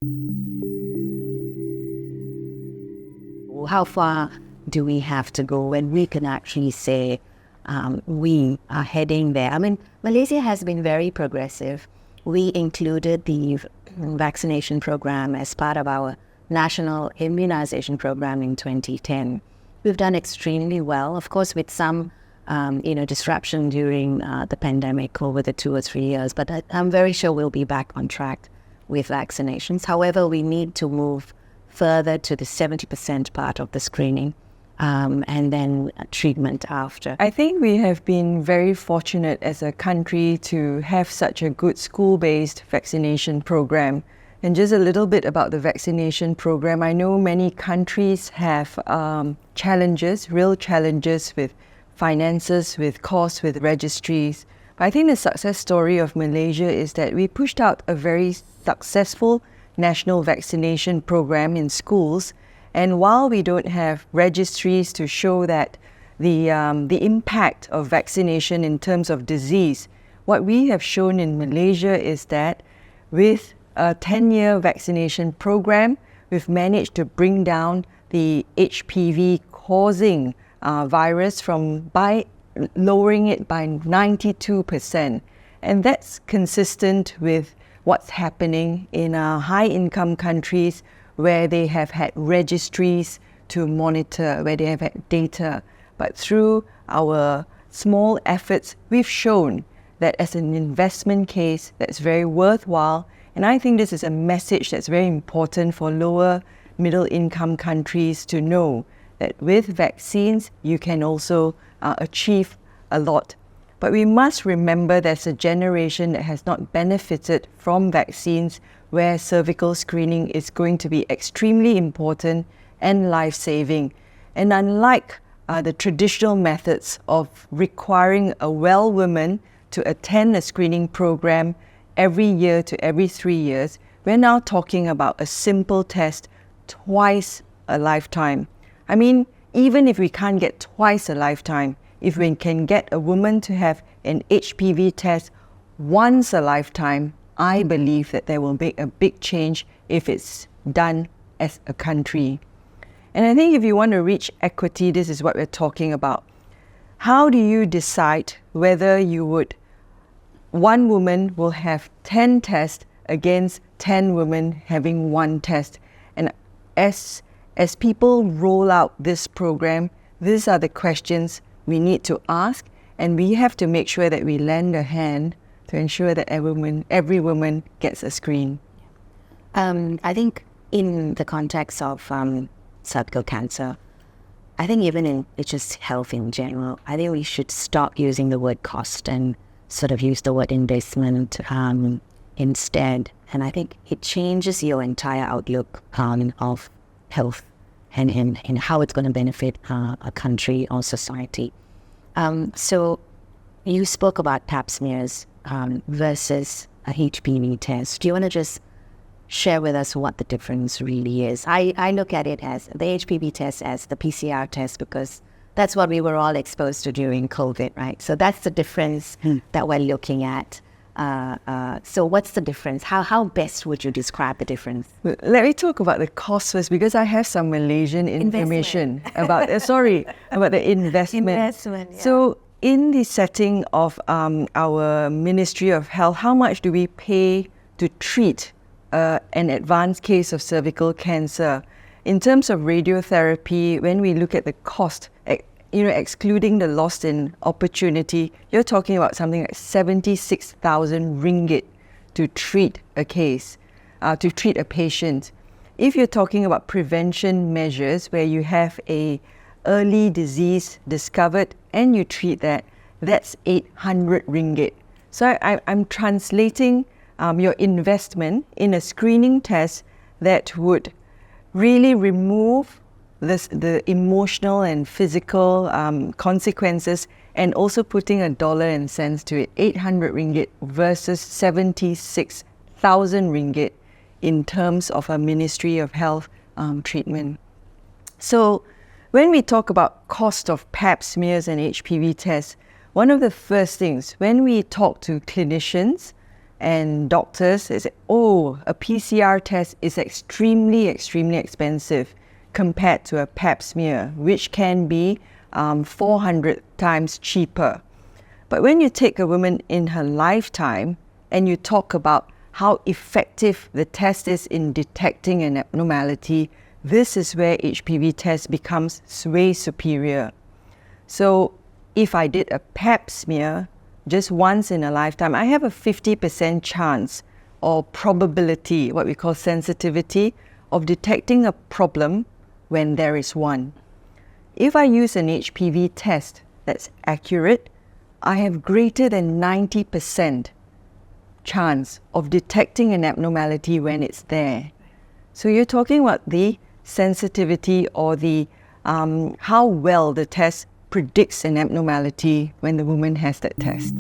How far do we have to go when we can actually say we are heading there? I mean, Malaysia has been very progressive. We included the vaccination program as part of our national immunization program in 2010. We've done extremely well, of course, with some disruption during the pandemic over the 2 or 3 years, but I'm very sure we'll be back on track with vaccinations. However, we need to move further to the 70% part of the screening and then treatment after. I think we have been very fortunate as a country to have such a good school-based vaccination program. And just a little bit about the vaccination program. I know many countries have challenges, real challenges with finances, with costs, with registries. But I think the success story of Malaysia is that we pushed out a very successful national vaccination program in schools. And while we don't have registries to show that the impact of vaccination in terms of disease, what we have shown in Malaysia is that with a 10-year vaccination program, we've managed to bring down the HPV causing virus by lowering it by 92%. And that's consistent with what's happening in high-income countries where they have had registries to monitor, where they have had data. But through our small efforts, we've shown that as an investment case that's very worthwhile. And I think this is a message that's very important for lower middle income countries to know that with vaccines, you can also achieve a lot. But we must remember there's a generation that has not benefited from vaccines where cervical screening is going to be extremely important and life-saving. And unlike the traditional methods of requiring a well woman to attend a screening program every year to every 3 years, we're now talking about a simple test twice a lifetime. I mean, even if we can't get twice a lifetime, if we can get a woman to have an HPV test once a lifetime, I believe that there will be a big change if it's done as a country. And I think if you want to reach equity, this is what we're talking about. How do you decide whether one woman will have 10 tests against 10 women having one test? And as people roll out this program, these are the questions we need to ask, and we have to make sure that we lend a hand to ensure that every woman gets a screen. I think in the context of cervical cancer, I think even in just health in general, I think we should stop using the word cost and sort of use the word investment instead. And I think it changes your entire outlook of health and how it's going to benefit a country or society. So you spoke about pap smears versus a HPV test. Do you want to just share with us what the difference really is? I look at it as the HPV test as the PCR test because that's what we were all exposed to during COVID, right? So that's the difference that we're looking at. So what's the difference? How best would you describe the difference? Let me talk about the cost first because I have some Malaysian information about the investment. Investment, yeah. So in the setting of our Ministry of Health, how much do we pay to treat an advanced case of cervical cancer? In terms of radiotherapy, when we look at the cost, excluding the loss in opportunity, you're talking about something like 76,000 ringgit to treat a case, to treat a patient. If you're talking about prevention measures where you have a early disease discovered and you treat that, that's 800 ringgit. So I'm translating your investment in a screening test that would really remove the emotional and physical consequences and also putting a dollar and cents to it, 800 ringgit versus 76,000 ringgit in terms of a Ministry of Health treatment. So when we talk about cost of pap smears and HPV tests, one of the first things when we talk to clinicians, and doctors say, oh, a PCR test is extremely expensive compared to a pap smear, which can be 400 times cheaper. But when you take a woman in her lifetime and you talk about how effective the test is in detecting an abnormality, this is where HPV test becomes way superior. So if I did a pap smear just once in a lifetime, I have a 50% chance or probability, what we call sensitivity, of detecting a problem when there is one. If I use an HPV test that's accurate, I have greater than 90% chance of detecting an abnormality when it's there. So you're talking about the sensitivity or the how well the test predicts an abnormality when the woman has that test.